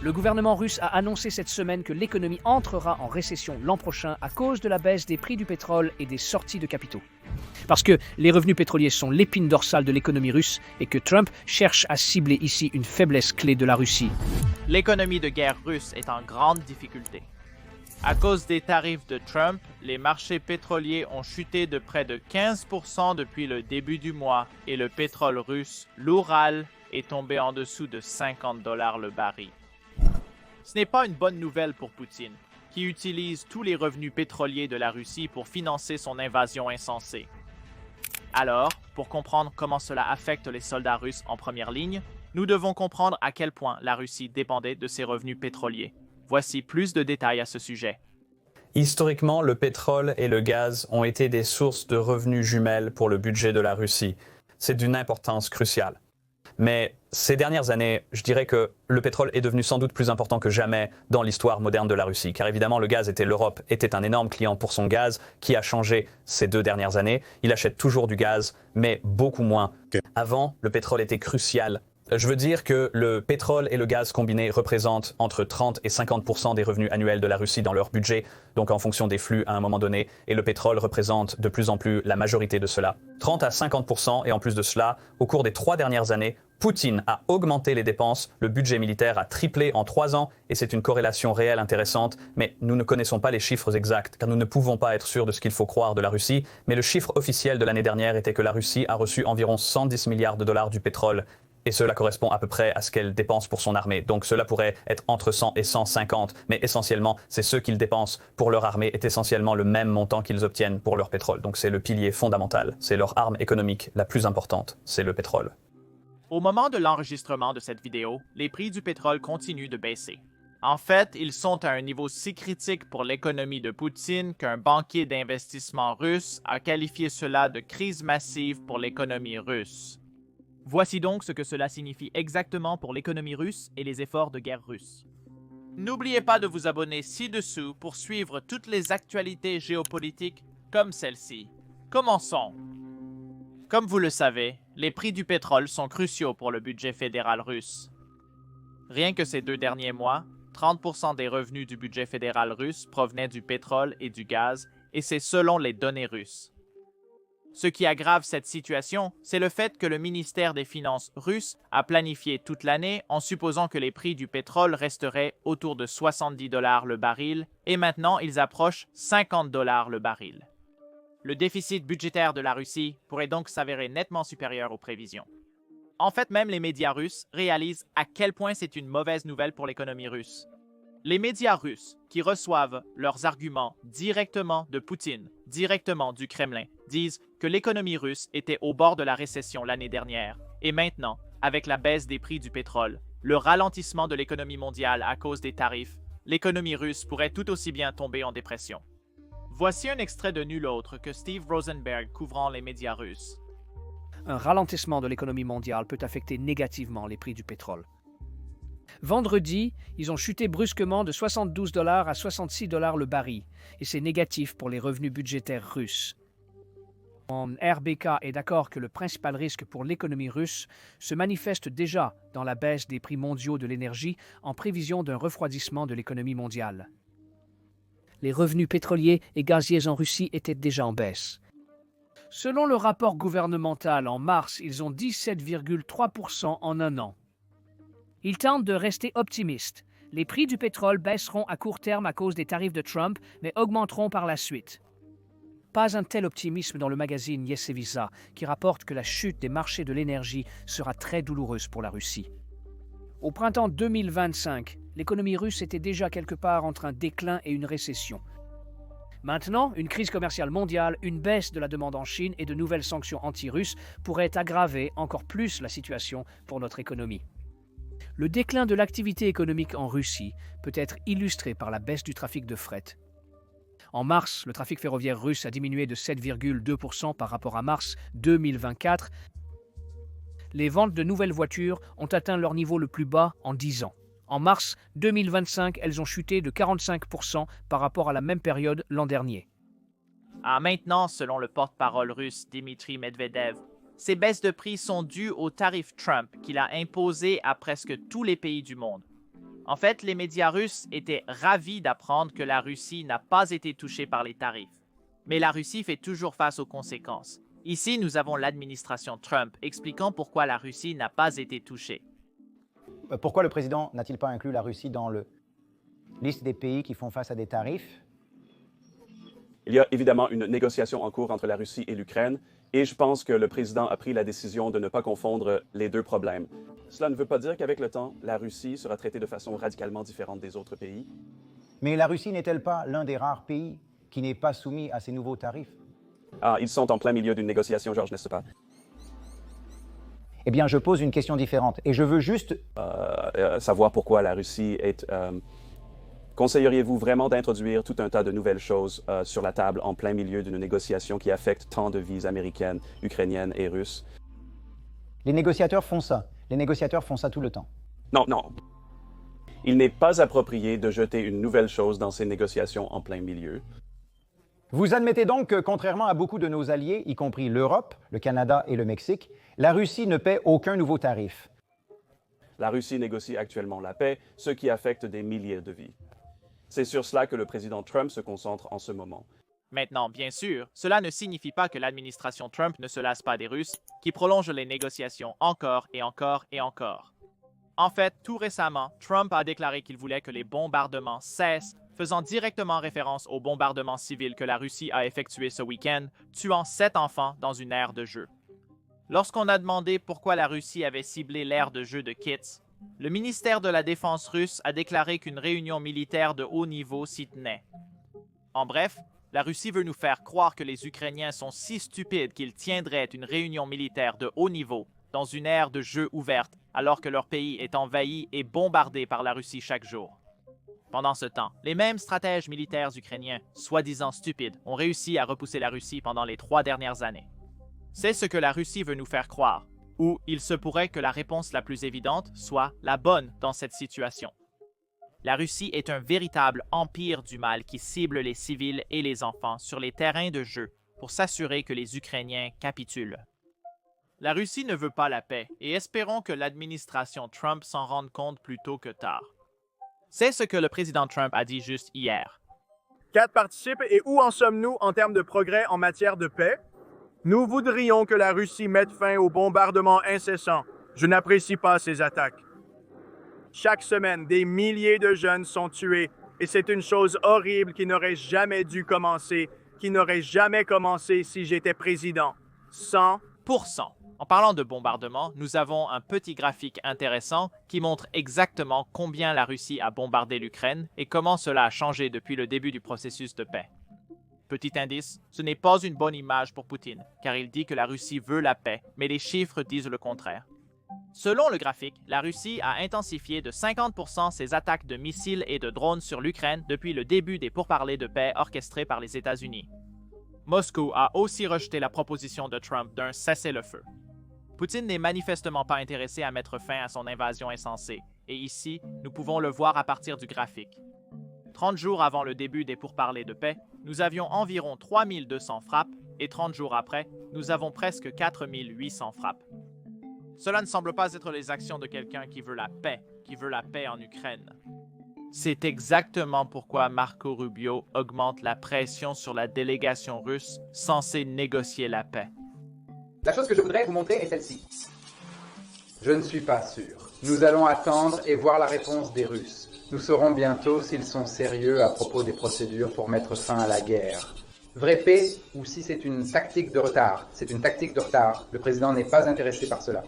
Le gouvernement russe a annoncé cette semaine que l'économie entrera en récession l'an prochain à cause de la baisse des prix du pétrole et des sorties de capitaux. Parce que les revenus pétroliers sont l'épine dorsale de l'économie russe et que Trump cherche à cibler ici une faiblesse clé de la Russie. L'économie de guerre russe est en grande difficulté. À cause des tarifs de Trump, les marchés pétroliers ont chuté de près de 15% depuis le début du mois et le pétrole russe, l'Oural, est tombé en dessous de $50 le baril. Ce n'est pas une bonne nouvelle pour Poutine, qui utilise tous les revenus pétroliers de la Russie pour financer son invasion insensée. Alors, pour comprendre comment cela affecte les soldats russes en première ligne, nous devons comprendre à quel point la Russie dépendait de ses revenus pétroliers. Voici plus de détails à ce sujet. Historiquement, le pétrole et le gaz ont été des sources de revenus jumelles pour le budget de la Russie. C'est d'une importance cruciale. Mais ces dernières années, je dirais que le pétrole est devenu sans doute plus important que jamais dans l'histoire moderne de la Russie. Car évidemment, l'Europe était un énorme client pour son gaz qui a changé ces 2 dernières années. Il achète toujours du gaz, mais beaucoup moins. Avant, le pétrole était crucial. Je veux dire que le pétrole et le gaz combinés représentent entre 30 et 50% des revenus annuels de la Russie dans leur budget, donc en fonction des flux à un moment donné, et le pétrole représente de plus en plus la majorité de cela. 30 à 50%, et en plus de cela, au cours des 3 dernières années, Poutine a augmenté les dépenses, le budget militaire a triplé en 3 ans, et c'est une corrélation réelle intéressante, mais nous ne connaissons pas les chiffres exacts, car nous ne pouvons pas être sûrs de ce qu'il faut croire de la Russie, mais le chiffre officiel de l'année dernière était que la Russie a reçu environ 110 milliards de dollars du pétrole, et cela correspond à peu près à ce qu'elle dépense pour son armée. Donc cela pourrait être entre 100 et 150, mais essentiellement, c'est ce qu'ils dépensent pour leur armée est essentiellement le même montant qu'ils obtiennent pour leur pétrole. Donc c'est le pilier fondamental, c'est leur arme économique la plus importante, c'est le pétrole. Au moment de l'enregistrement de cette vidéo, les prix du pétrole continuent de baisser. En fait, ils sont à un niveau si critique pour l'économie de Poutine qu'un banquier d'investissement russe a qualifié cela de crise massive pour l'économie russe. Voici donc ce que cela signifie exactement pour l'économie russe et les efforts de guerre russes. N'oubliez pas de vous abonner ci-dessous pour suivre toutes les actualités géopolitiques comme celle-ci. Commençons! Comme vous le savez, les prix du pétrole sont cruciaux pour le budget fédéral russe. Rien que ces 2 derniers mois, 30% des revenus du budget fédéral russe provenaient du pétrole et du gaz, et c'est selon les données russes. Ce qui aggrave cette situation, c'est le fait que le ministère des Finances russe a planifié toute l'année en supposant que les prix du pétrole resteraient autour de $70 le baril et maintenant ils approchent $50 le baril. Le déficit budgétaire de la Russie pourrait donc s'avérer nettement supérieur aux prévisions. En fait, même les médias russes réalisent à quel point c'est une mauvaise nouvelle pour l'économie russe. Les médias russes, qui reçoivent leurs arguments directement de Poutine, directement du Kremlin, disent que l'économie russe était au bord de la récession l'année dernière. Et maintenant, avec la baisse des prix du pétrole, le ralentissement de l'économie mondiale à cause des tarifs, l'économie russe pourrait tout aussi bien tomber en dépression. Voici un extrait de nul autre que Steve Rosenberg couvrant les médias russes. Un ralentissement de l'économie mondiale peut affecter négativement les prix du pétrole. Vendredi, ils ont chuté brusquement de $72 à $66 le baril, et c'est négatif pour les revenus budgétaires russes. RBK est d'accord que le principal risque pour l'économie russe se manifeste déjà dans la baisse des prix mondiaux de l'énergie en prévision d'un refroidissement de l'économie mondiale. Les revenus pétroliers et gaziers en Russie étaient déjà en baisse. Selon le rapport gouvernemental, en mars, ils ont 17,3% en un an. Ils tentent de rester optimistes. Les prix du pétrole baisseront à court terme à cause des tarifs de Trump, mais augmenteront par la suite. Pas un tel optimisme dans le magazine Yesevisa, qui rapporte que la chute des marchés de l'énergie sera très douloureuse pour la Russie. Au printemps 2025, l'économie russe était déjà quelque part entre un déclin et une récession. Maintenant, une crise commerciale mondiale, une baisse de la demande en Chine et de nouvelles sanctions anti-russes pourraient aggraver encore plus la situation pour notre économie. Le déclin de l'activité économique en Russie peut être illustré par la baisse du trafic de fret. En mars, le trafic ferroviaire russe a diminué de 7,2% par rapport à mars 2024. Les ventes de nouvelles voitures ont atteint leur niveau le plus bas en 10 ans. En mars 2025, elles ont chuté de 45% par rapport à la même période l'an dernier. Maintenant, selon le porte-parole russe Dmitry Medvedev, ces baisses de prix sont dues aux tarifs Trump qu'il a imposés à presque tous les pays du monde. En fait, les médias russes étaient ravis d'apprendre que la Russie n'a pas été touchée par les tarifs. Mais la Russie fait toujours face aux conséquences. Ici, nous avons l'administration Trump expliquant pourquoi la Russie n'a pas été touchée. Pourquoi le président n'a-t-il pas inclus la Russie dans la liste des pays qui font face à des tarifs? Il y a évidemment une négociation en cours entre la Russie et l'Ukraine, et je pense que le président a pris la décision de ne pas confondre les deux problèmes. Cela ne veut pas dire qu'avec le temps, la Russie sera traitée de façon radicalement différente des autres pays. Mais la Russie n'est-elle pas l'un des rares pays qui n'est pas soumis à ces nouveaux tarifs? Ah, ils sont en plein milieu d'une négociation, Georges, n'est-ce pas? Eh bien, je pose une question différente, et je veux juste... Savoir pourquoi la Russie est... Conseilleriez-vous vraiment d'introduire tout un tas de nouvelles choses sur la table en plein milieu d'une négociation qui affecte tant de vies américaines, ukrainiennes et russes? Les négociateurs font ça. Les négociateurs font ça tout le temps. Non, non. Il n'est pas approprié de jeter une nouvelle chose dans ces négociations en plein milieu. Vous admettez donc que, contrairement à beaucoup de nos alliés, y compris l'Europe, le Canada et le Mexique, la Russie ne paie aucun nouveau tarif. La Russie négocie actuellement la paix, ce qui affecte des milliers de vies. C'est sur cela que le président Trump se concentre en ce moment. Maintenant, bien sûr, cela ne signifie pas que l'administration Trump ne se lasse pas des Russes, qui prolongent les négociations encore et encore et encore. En fait, tout récemment, Trump a déclaré qu'il voulait que les bombardements cessent, faisant directement référence aux bombardements civils que la Russie a effectués ce week-end, tuant 7 enfants dans une aire de jeu. Lorsqu'on a demandé pourquoi la Russie avait ciblé l'aire de jeu de Kits, le ministère de la Défense russe a déclaré qu'une réunion militaire de haut niveau s'y tenait. En bref, la Russie veut nous faire croire que les Ukrainiens sont si stupides qu'ils tiendraient une réunion militaire de haut niveau dans une aire de jeu ouverte alors que leur pays est envahi et bombardé par la Russie chaque jour. Pendant ce temps, les mêmes stratèges militaires ukrainiens, soi-disant stupides, ont réussi à repousser la Russie pendant les 3 dernières années. C'est ce que la Russie veut nous faire croire, ou il se pourrait que la réponse la plus évidente soit la bonne dans cette situation. La Russie est un véritable empire du mal qui cible les civils et les enfants sur les terrains de jeu pour s'assurer que les Ukrainiens capitulent. La Russie ne veut pas la paix et espérons que l'administration Trump s'en rende compte plus tôt que tard. C'est ce que le président Trump a dit juste hier. 4 participe et où en sommes-nous en termes de progrès en matière de paix? Nous voudrions que la Russie mette fin aux bombardements incessants. Je n'apprécie pas ces attaques. Chaque semaine, des milliers de jeunes sont tués et c'est une chose horrible qui n'aurait jamais dû commencer, qui n'aurait jamais commencé si j'étais président. 100%. En parlant de bombardement, nous avons un petit graphique intéressant qui montre exactement combien la Russie a bombardé l'Ukraine et comment cela a changé depuis le début du processus de paix. Petit indice, ce n'est pas une bonne image pour Poutine, car il dit que la Russie veut la paix, mais les chiffres disent le contraire. Selon le graphique, la Russie a intensifié de 50% ses attaques de missiles et de drones sur l'Ukraine depuis le début des pourparlers de paix orchestrés par les États-Unis. Moscou a aussi rejeté la proposition de Trump d'un cessez-le-feu. Poutine n'est manifestement pas intéressé à mettre fin à son invasion insensée, et ici, nous pouvons le voir à partir du graphique. 30 jours avant le début des pourparlers de paix, nous avions environ 3200 frappes, et 30 jours après, nous avons presque 4800 frappes. Cela ne semble pas être les actions de quelqu'un qui veut la paix en Ukraine. C'est exactement pourquoi Marco Rubio augmente la pression sur la délégation russe censée négocier la paix. La chose que je voudrais vous montrer est celle-ci. Je ne suis pas sûr. Nous allons attendre et voir la réponse des Russes. Nous saurons bientôt s'ils sont sérieux à propos des procédures pour mettre fin à la guerre. Vraie paix ou si c'est une tactique de retard. C'est une tactique de retard. Le président n'est pas intéressé par cela.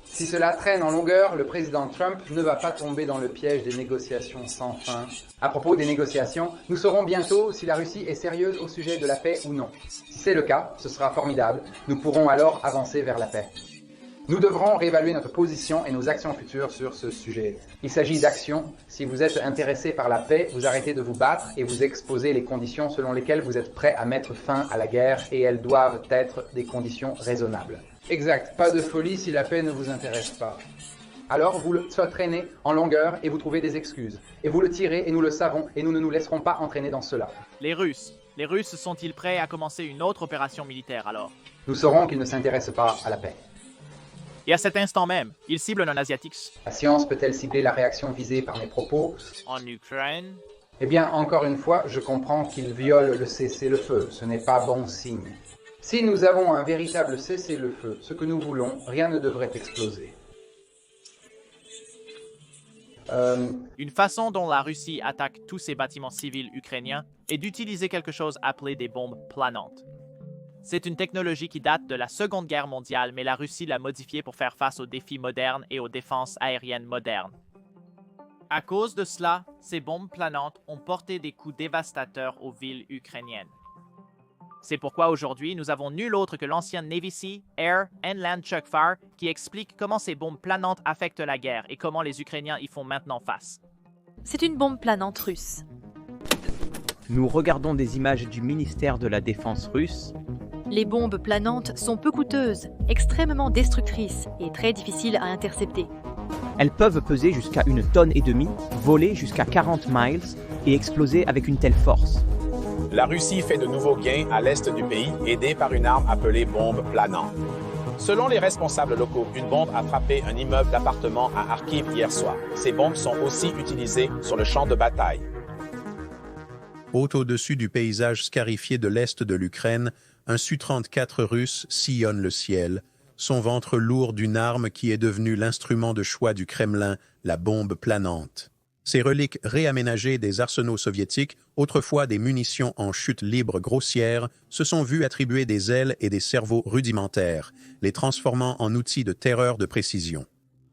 Si cela traîne en longueur, le président Trump ne va pas tomber dans le piège des négociations sans fin. À propos des négociations, nous saurons bientôt si la Russie est sérieuse au sujet de la paix ou non. Si c'est le cas, ce sera formidable. Nous pourrons alors avancer vers la paix. Nous devrons réévaluer notre position et nos actions futures sur ce sujet. Il s'agit d'actions. Si vous êtes intéressé par la paix, vous arrêtez de vous battre et vous exposez les conditions selon lesquelles vous êtes prêt à mettre fin à la guerre et elles doivent être des conditions raisonnables. Exact, pas de folie si la paix ne vous intéresse pas. Alors vous le traînez en longueur et vous trouvez des excuses. Et vous le tirez et nous le savons et nous ne nous laisserons pas entraîner dans cela. Les Russes sont-ils prêts à commencer une autre opération militaire alors? Nous saurons qu'ils ne s'intéressent pas à la paix. Et à cet instant même, il cible un Asiatique. La science peut-elle cibler la réaction visée par mes propos? En Ukraine, Eh bien, encore une fois, je comprends qu'il viole le cessez-le-feu. Ce n'est pas bon signe. Si nous avons un véritable cessez-le-feu, ce que nous voulons, rien ne devrait exploser. une façon dont la Russie attaque tous ses bâtiments civils ukrainiens est d'utiliser quelque chose appelé des bombes planantes. C'est une technologie qui date de la Seconde Guerre mondiale, mais la Russie l'a modifiée pour faire face aux défis modernes et aux défenses aériennes modernes. À cause de cela, ces bombes planantes ont porté des coups dévastateurs aux villes ukrainiennes. C'est pourquoi aujourd'hui, nous avons nul autre que l'ancien Navy Sea, Air and Land Chukfar qui explique comment ces bombes planantes affectent la guerre et comment les Ukrainiens y font maintenant face. C'est une bombe planante russe. Nous regardons des images du ministère de la Défense russe. Les bombes planantes sont peu coûteuses, extrêmement destructrices et très difficiles à intercepter. Elles peuvent peser jusqu'à 1,5 tonne, voler jusqu'à 40 miles et exploser avec une telle force. La Russie fait de nouveaux gains à l'est du pays, aidée par une arme appelée bombe planante. Selon les responsables locaux, une bombe a frappé un immeuble d'appartements à Kharkiv hier soir. Ces bombes sont aussi utilisées sur le champ de bataille. Haut au-dessus du paysage scarifié de l'est de l'Ukraine, un Su-34 russe sillonne le ciel, son ventre lourd d'une arme qui est devenue l'instrument de choix du Kremlin, la bombe planante. Ces reliques réaménagées des arsenaux soviétiques, autrefois des munitions en chute libre grossière, se sont vues attribuer des ailes et des cerveaux rudimentaires, les transformant en outils de terreur de précision.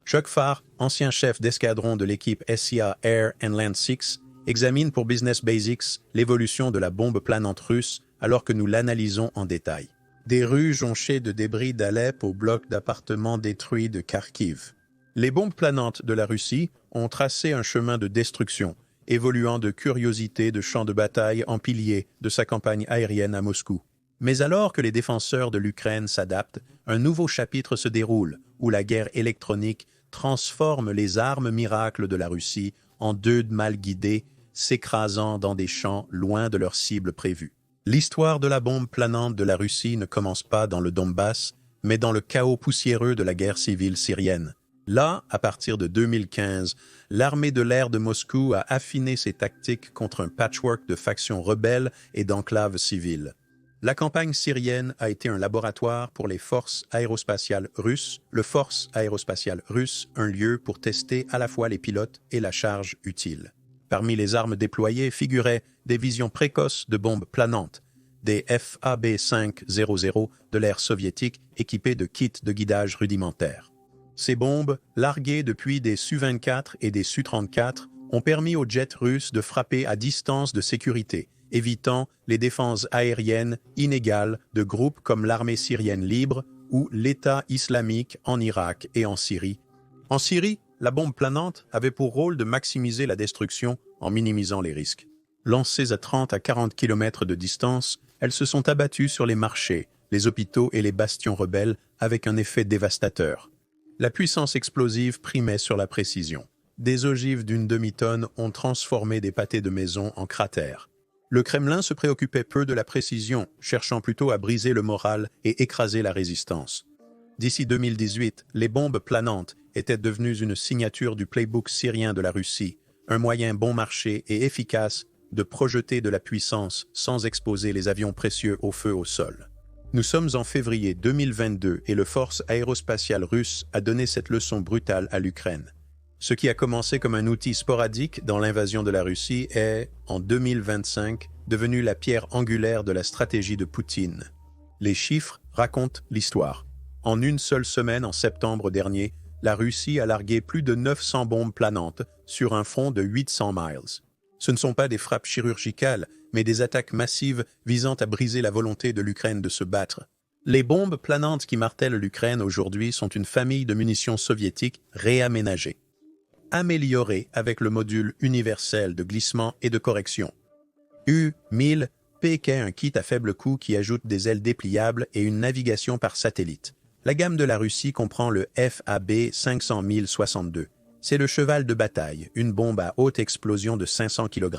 Chukfar, ancien chef d'escadron de l'équipe SIA Air and Land 6, examine pour Business Basics l'évolution de la bombe planante russe alors que nous l'analysons en détail. Des rues jonchées de débris d'Alep aux blocs d'appartements détruits de Kharkiv. Les bombes planantes de la Russie ont tracé un chemin de destruction, évoluant de curiosité de champ de bataille en pilier de sa campagne aérienne à Moscou. Mais alors que les défenseurs de l'Ukraine s'adaptent, un nouveau chapitre se déroule où la guerre électronique transforme les armes miracles de la Russie en deux mal guidés, s'écrasant dans des champs loin de leur cible prévue. L'histoire de la bombe planante de la Russie ne commence pas dans le Donbass, mais dans le chaos poussiéreux de la guerre civile syrienne. Là, à partir de 2015, l'armée de l'air de Moscou a affiné ses tactiques contre un patchwork de factions rebelles et d'enclaves civiles. La campagne syrienne a été un laboratoire pour les forces aérospatiales russes, le Force aérospatiale russe, un lieu pour tester à la fois les pilotes et la charge utile. Parmi les armes déployées figuraient des visions précoces de bombes planantes, des FAB-500 de l'ère soviétique équipées de kits de guidage rudimentaires. Ces bombes, larguées depuis des Su-24 et des Su-34, ont permis aux jets russes de frapper à distance de sécurité, évitant les défenses aériennes inégales de groupes comme l'armée syrienne libre ou l'État islamique en Irak et en Syrie. En Syrie, la bombe planante avait pour rôle de maximiser la destruction en minimisant les risques. Lancées à 30 à 40 km de distance, elles se sont abattues sur les marchés, les hôpitaux et les bastions rebelles avec un effet dévastateur. La puissance explosive primait sur la précision. Des ogives d'une demi-tonne ont transformé des pâtés de maison en cratères. Le Kremlin se préoccupait peu de la précision, cherchant plutôt à briser le moral et écraser la résistance. D'ici 2018, les bombes planantes étaient devenues une signature du playbook syrien de la Russie, un moyen bon marché et efficace de projeter de la puissance sans exposer les avions précieux au feu au sol. Nous sommes en février 2022 et le Force aérospatiale russe a donné cette leçon brutale à l'Ukraine. Ce qui a commencé comme un outil sporadique dans l'invasion de la Russie est, en 2025, devenu la pierre angulaire de la stratégie de Poutine. Les chiffres racontent l'histoire. En une seule semaine, en septembre dernier, la Russie a largué plus de 900 bombes planantes sur un front de 800 miles. Ce ne sont pas des frappes chirurgicales, mais des attaques massives visant à briser la volonté de l'Ukraine de se battre. Les bombes planantes qui martèlent l'Ukraine aujourd'hui sont une famille de munitions soviétiques réaménagées, améliorées avec le module universel de glissement et de correction. U-1000 P est un kit à faible coût qui ajoute des ailes dépliables et une navigation par satellite. La gamme de la Russie comprend le FAB-500 C'est le cheval de bataille, une bombe à haute explosion de 500 kg.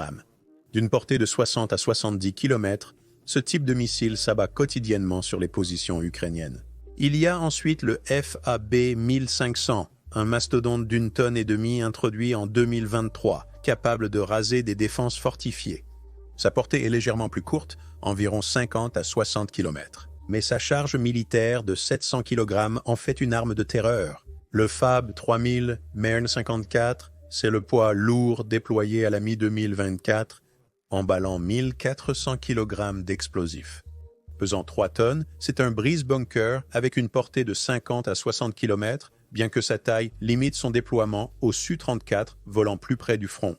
D'une portée de 60 à 70 km, ce type de missile s'abat quotidiennement sur les positions ukrainiennes. Il y a ensuite le FAB 1500, un mastodonte d'1,5 tonne introduit en 2023, capable de raser des défenses fortifiées. Sa portée est légèrement plus courte, environ 50 à 60 km. Mais sa charge militaire de 700 kg en fait une arme de terreur. Le FAB 3000 Mern 54, c'est le poids lourd déployé à la mi-2024, emballant 1400 kg d'explosifs. Pesant 3 tonnes, c'est un brise-bunker avec une portée de 50 à 60 km, bien que sa taille limite son déploiement au Su-34 volant plus près du front.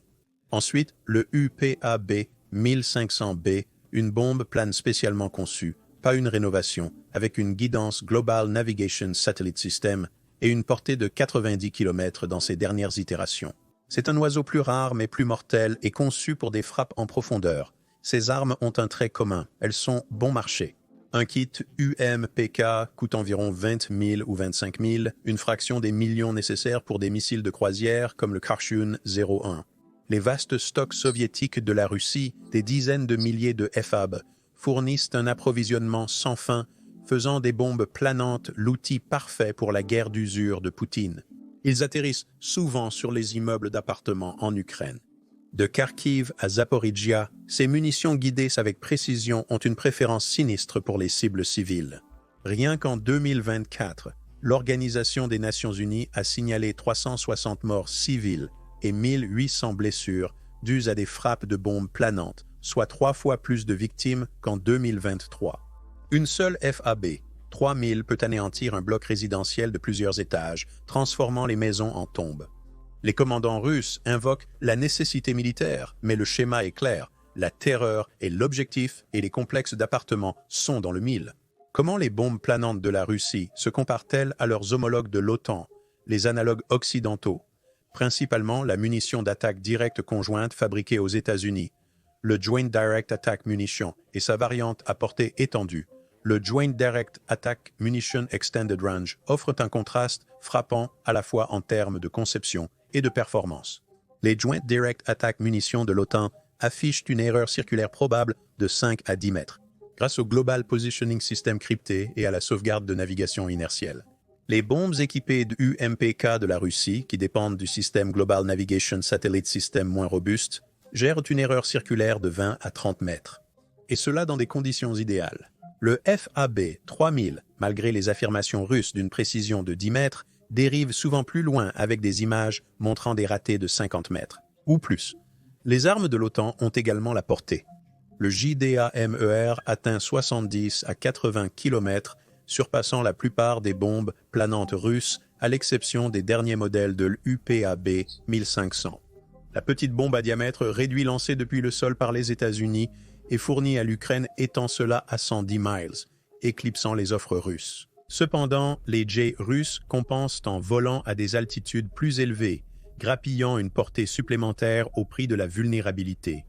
Ensuite, le UPAB 1500B, une bombe plane spécialement conçue, pas une rénovation, avec une guidance Global Navigation Satellite System et une portée de 90 km dans ses dernières itérations. C'est un oiseau plus rare mais plus mortel et conçu pour des frappes en profondeur. Ces armes ont un trait commun, elles sont bon marché. Un kit UMPK coûte environ 20 000 ou 25 000, une fraction des millions nécessaires pour des missiles de croisière comme le Karchun 01. Les vastes stocks soviétiques de la Russie, des dizaines de milliers de FAB, fournissent un approvisionnement sans fin, faisant des bombes planantes l'outil parfait pour la guerre d'usure de Poutine. Ils atterrissent souvent sur les immeubles d'appartements en Ukraine. De Kharkiv à Zaporizhia, ces munitions guidées avec précision ont une préférence sinistre pour les cibles civiles. Rien qu'en 2024, l'Organisation des Nations Unies a signalé 360 morts civiles et 1800 blessures dues à des frappes de bombes planantes, soit 3 fois plus de victimes qu'en 2023. Une seule FAB 3000 peut anéantir un bloc résidentiel de plusieurs étages, transformant les maisons en tombes. Les commandants russes invoquent la nécessité militaire, mais le schéma est clair. La terreur est l'objectif et les complexes d'appartements sont dans le mille. Comment les bombes planantes de la Russie se comparent-elles à leurs homologues de l'OTAN, les analogues occidentaux? Principalement la munition d'attaque directe conjointe fabriquée aux États-Unis, le Joint Direct Attack Munition et sa variante à portée étendue, le Joint Direct Attack Munition Extended Range, offrent un contraste frappant à la fois en termes de conception et de performance. Les Joint Direct Attack Munitions de l'OTAN affichent une erreur circulaire probable de 5 à 10 mètres, grâce au Global Positioning System crypté et à la sauvegarde de navigation inertielle. Les bombes équipées de UMPK de la Russie, qui dépendent du système Global Navigation Satellite System moins robuste, gèrent une erreur circulaire de 20 à 30 mètres. Et cela dans des conditions idéales. Le FAB 3000, malgré les affirmations russes d'une précision de 10 mètres, dérive souvent plus loin avec des images montrant des ratés de 50 mètres, ou plus. Les armes de l'OTAN ont également la portée. Le JDAMER atteint 70 à 80 km, surpassant la plupart des bombes planantes russes, à l'exception des derniers modèles de l'UPAB 1500. La petite bombe à diamètre réduit lancée depuis le sol par les États-Unis et fournie à l'Ukraine étant cela à 110 miles, éclipsant les offres russes. Cependant, les jets russes compensent en volant à des altitudes plus élevées, grappillant une portée supplémentaire au prix de la vulnérabilité.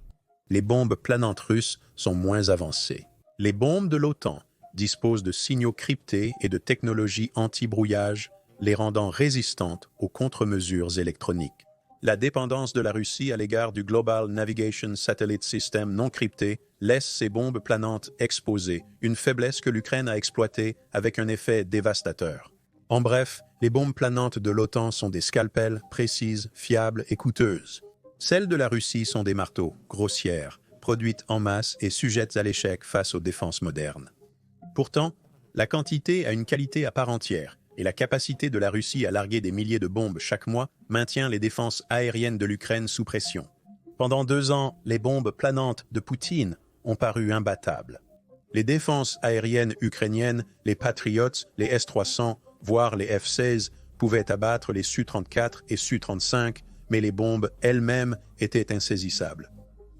Les bombes planantes russes sont moins avancées. Les bombes de l'OTAN disposent de signaux cryptés et de technologies anti-brouillage, les rendant résistantes aux contre-mesures électroniques. La dépendance de la Russie à l'égard du Global Navigation Satellite System non crypté laisse ces bombes planantes exposées, une faiblesse que l'Ukraine a exploitée avec un effet dévastateur. En bref, les bombes planantes de l'OTAN sont des scalpels, précises, fiables et coûteuses. Celles de la Russie sont des marteaux, grossières, produites en masse et sujettes à l'échec face aux défenses modernes. Pourtant, la quantité a une qualité à part entière, et la capacité de la Russie à larguer des milliers de bombes chaque mois maintient les défenses aériennes de l'Ukraine sous pression. Pendant 2 ans, les bombes planantes de Poutine ont paru imbattables. Les défenses aériennes ukrainiennes, les Patriots, les S-300, voire les F-16, pouvaient abattre les Su-34 et Su-35, mais les bombes elles-mêmes étaient insaisissables.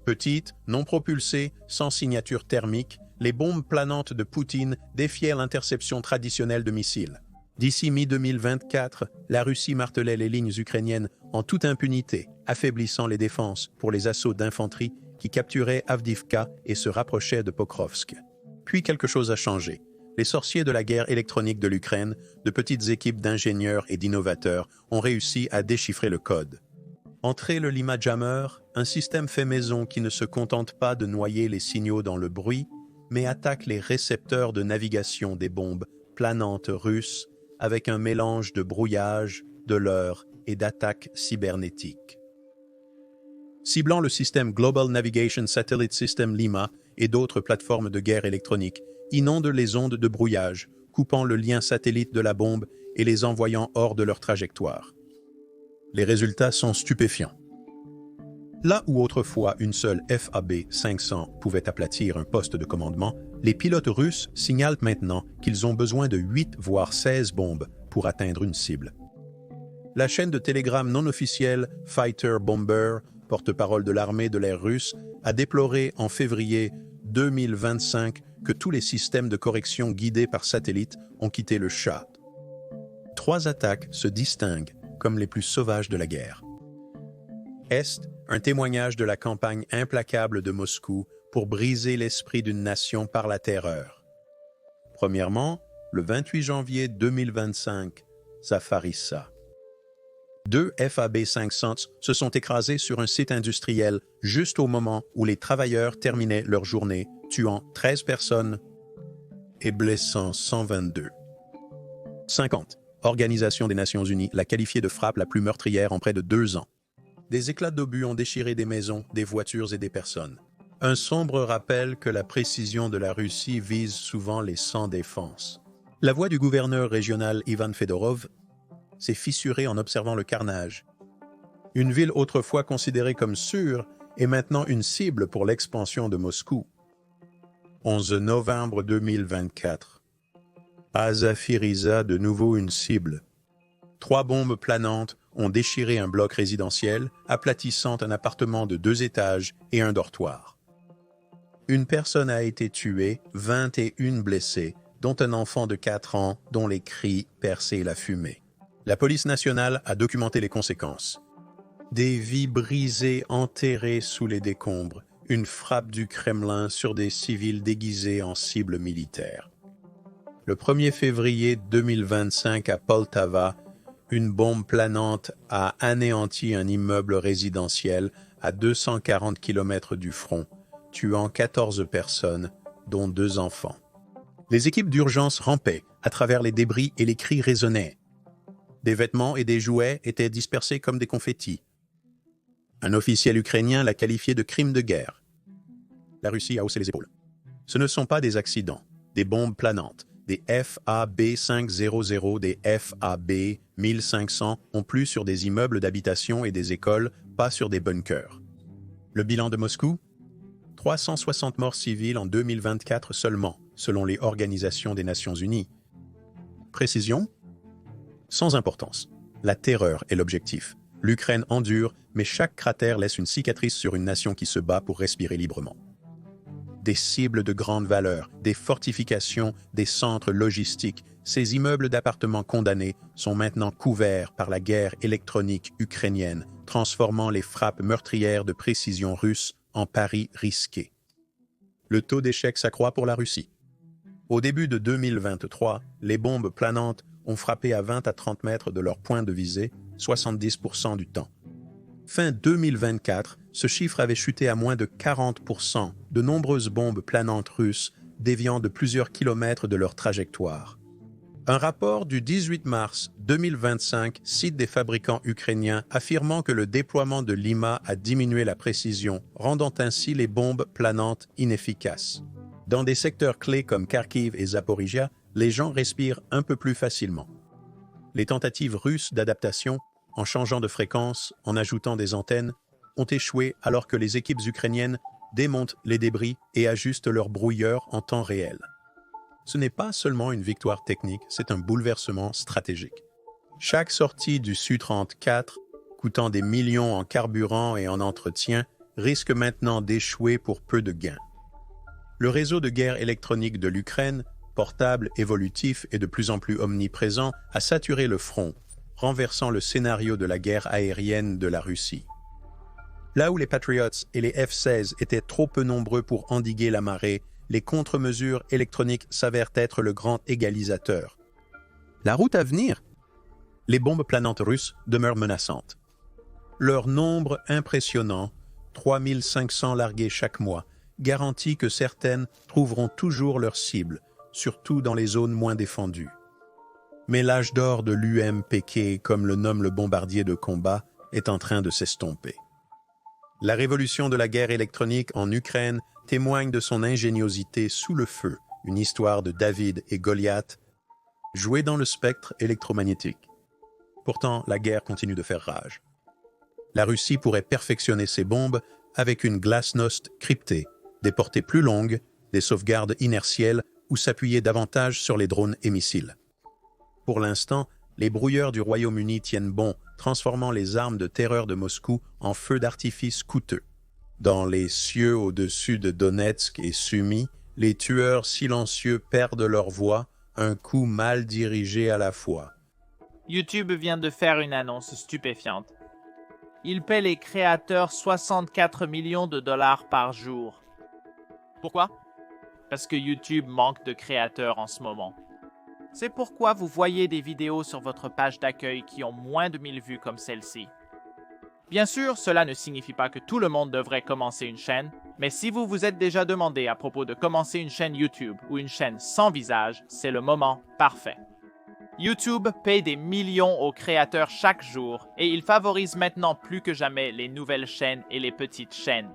Petites, non propulsées, sans signature thermique, les bombes planantes de Poutine défiaient l'interception traditionnelle de missiles. D'ici mi-2024, la Russie martelait les lignes ukrainiennes en toute impunité, affaiblissant les défenses pour les assauts d'infanterie qui capturaient Avdiivka et se rapprochaient de Pokrovsk. Puis quelque chose a changé. Les sorciers de la guerre électronique de l'Ukraine, de petites équipes d'ingénieurs et d'innovateurs, ont réussi à déchiffrer le code. Entré le Lima Jammer, un système fait maison qui ne se contente pas de noyer les signaux dans le bruit, mais attaque les récepteurs de navigation des bombes planantes russes avec un mélange de brouillage, de leurres et d'attaques cybernétiques. Ciblant le système Global Navigation Satellite System Lima et d'autres plateformes de guerre électronique, inondent les ondes de brouillage, coupant le lien satellite de la bombe et les envoyant hors de leur trajectoire. Les résultats sont stupéfiants. Là où autrefois une seule FAB-500 pouvait aplatir un poste de commandement, les pilotes russes signalent maintenant qu'ils ont besoin de 8 voire 16 bombes pour atteindre une cible. La chaîne de télégramme non officielle Fighter Bomber, porte-parole de l'armée de l'air russe, a déploré en février 2025 que tous les systèmes de correction guidés par satellite ont quitté le Tchad. 3 attaques se distinguent comme les plus sauvages de la guerre. Est, un témoignage de la campagne implacable de Moscou pour briser l'esprit d'une nation par la terreur. Premièrement, le 28 janvier 2025, Zafarissa. 2 FAB-500 se sont écrasés sur un site industriel juste au moment où les travailleurs terminaient leur journée, tuant 13 personnes et blessant 122. 50. Organisation des Nations Unies l'a qualifiée de frappe la plus meurtrière en près de 2 ans. Des éclats d'obus ont déchiré des maisons, des voitures et des personnes. Un sombre rappel que la précision de la Russie vise souvent les sans défense. La voix du gouverneur régional Ivan Fedorov s'est fissurée en observant le carnage. Une ville autrefois considérée comme sûre est maintenant une cible pour l'expansion de Moscou. 11 novembre 2024. À Zafarissa, de nouveau une cible. 3 bombes planantes ont déchiré un bloc résidentiel, aplatissant un appartement de 2 étages et un dortoir. Une personne a été tuée, 21 blessés, dont un enfant de 4 ans dont les cris perçaient la fumée. La police nationale a documenté les conséquences. Des vies brisées enterrées sous les décombres, une frappe du Kremlin sur des civils déguisés en cibles militaires. Le 1er février 2025 à Poltava, une bombe planante a anéanti un immeuble résidentiel à 240 km du front, tuant 14 personnes, dont 2 enfants. Les équipes d'urgence rampaient à travers les débris et les cris résonnaient. Des vêtements et des jouets étaient dispersés comme des confettis. Un officiel ukrainien l'a qualifié de crime de guerre. La Russie a haussé les épaules. Ce ne sont pas des accidents, des bombes planantes. Des FAB-500, des FAB-1500 ont plu sur des immeubles d'habitation et des écoles, pas sur des bunkers. Le bilan de Moscou ? 360 morts civiles en 2024 seulement, selon les organisations des Nations Unies. Précision ? Sans importance. La terreur est l'objectif. L'Ukraine endure, mais chaque cratère laisse une cicatrice sur une nation qui se bat pour respirer librement. Des cibles de grande valeur, des fortifications, des centres logistiques, ces immeubles d'appartements condamnés sont maintenant couverts par la guerre électronique ukrainienne, transformant les frappes meurtrières de précision russes en paris risqués. Le taux d'échec s'accroît pour la Russie. Au début de 2023, les bombes planantes ont frappé à 20 à 30 mètres de leur point de visée, 70% du temps. Fin 2024, ce chiffre avait chuté à moins de 40%, de nombreuses bombes planantes russes déviant de plusieurs kilomètres de leur trajectoire. Un rapport du 18 mars 2025 cite des fabricants ukrainiens affirmant que le déploiement de Lima a diminué la précision, rendant ainsi les bombes planantes inefficaces. Dans des secteurs clés comme Kharkiv et Zaporizhia, les gens respirent un peu plus facilement. Les tentatives russes d'adaptation, en changeant de fréquence, en ajoutant des antennes, ont échoué alors que les équipes ukrainiennes démontent les débris et ajustent leurs brouilleurs en temps réel. Ce n'est pas seulement une victoire technique, c'est un bouleversement stratégique. Chaque sortie du Su-34, coûtant des millions en carburant et en entretien, risque maintenant d'échouer pour peu de gains. Le réseau de guerre électronique de l'Ukraine, portable, évolutif et de plus en plus omniprésent, a saturé le front, renversant le scénario de la guerre aérienne de la Russie. Là où les Patriots et les F-16 étaient trop peu nombreux pour endiguer la marée, les contre-mesures électroniques s'avèrent être le grand égalisateur. La route à venir ? Les bombes planantes russes demeurent menaçantes. Leur nombre impressionnant, 3500 larguées chaque mois, garantit que certaines trouveront toujours leur cible, surtout dans les zones moins défendues. Mais l'âge d'or de l'UMPK, comme le nomme le bombardier de combat, est en train de s'estomper. La révolution de la guerre électronique en Ukraine témoigne de son ingéniosité sous le feu, une histoire de David et Goliath, jouée dans le spectre électromagnétique. Pourtant, la guerre continue de faire rage. La Russie pourrait perfectionner ses bombes avec une glasnost cryptée, des portées plus longues, des sauvegardes inertielles ou s'appuyer davantage sur les drones et missiles. Pour l'instant, les brouilleurs du Royaume-Uni tiennent bon, transformant les armes de terreur de Moscou en feux d'artifice coûteux. Dans les cieux au-dessus de Donetsk et Sumy, les tueurs silencieux perdent leur voix, un coup mal dirigé à la fois. YouTube vient de faire une annonce stupéfiante. Il paie les créateurs 64 millions de dollars par jour. Pourquoi? Parce que YouTube manque de créateurs en ce moment. C'est pourquoi vous voyez des vidéos sur votre page d'accueil qui ont moins de 1000 vues comme celle-ci. Bien sûr, cela ne signifie pas que tout le monde devrait commencer une chaîne, mais si vous vous êtes déjà demandé à propos de commencer une chaîne YouTube ou une chaîne sans visage, c'est le moment parfait. YouTube paye des millions aux créateurs chaque jour et il favorise maintenant plus que jamais les nouvelles chaînes et les petites chaînes.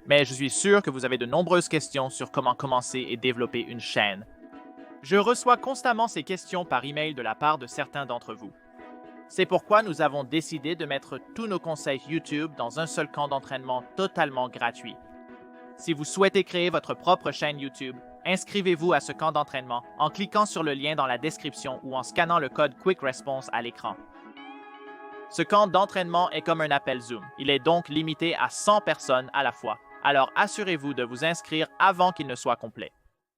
Mais je suis sûr que vous avez de nombreuses questions sur comment commencer et développer une chaîne. Je reçois constamment ces questions par email de la part de certains d'entre vous. C'est pourquoi nous avons décidé de mettre tous nos conseils YouTube dans un seul camp d'entraînement totalement gratuit. Si vous souhaitez créer votre propre chaîne YouTube, inscrivez-vous à ce camp d'entraînement en cliquant sur le lien dans la description ou en scannant le code Quick Response à l'écran. Ce camp d'entraînement est comme un appel Zoom. Il est donc limité à 100 personnes à la fois. Alors assurez-vous de vous inscrire avant qu'il ne soit complet.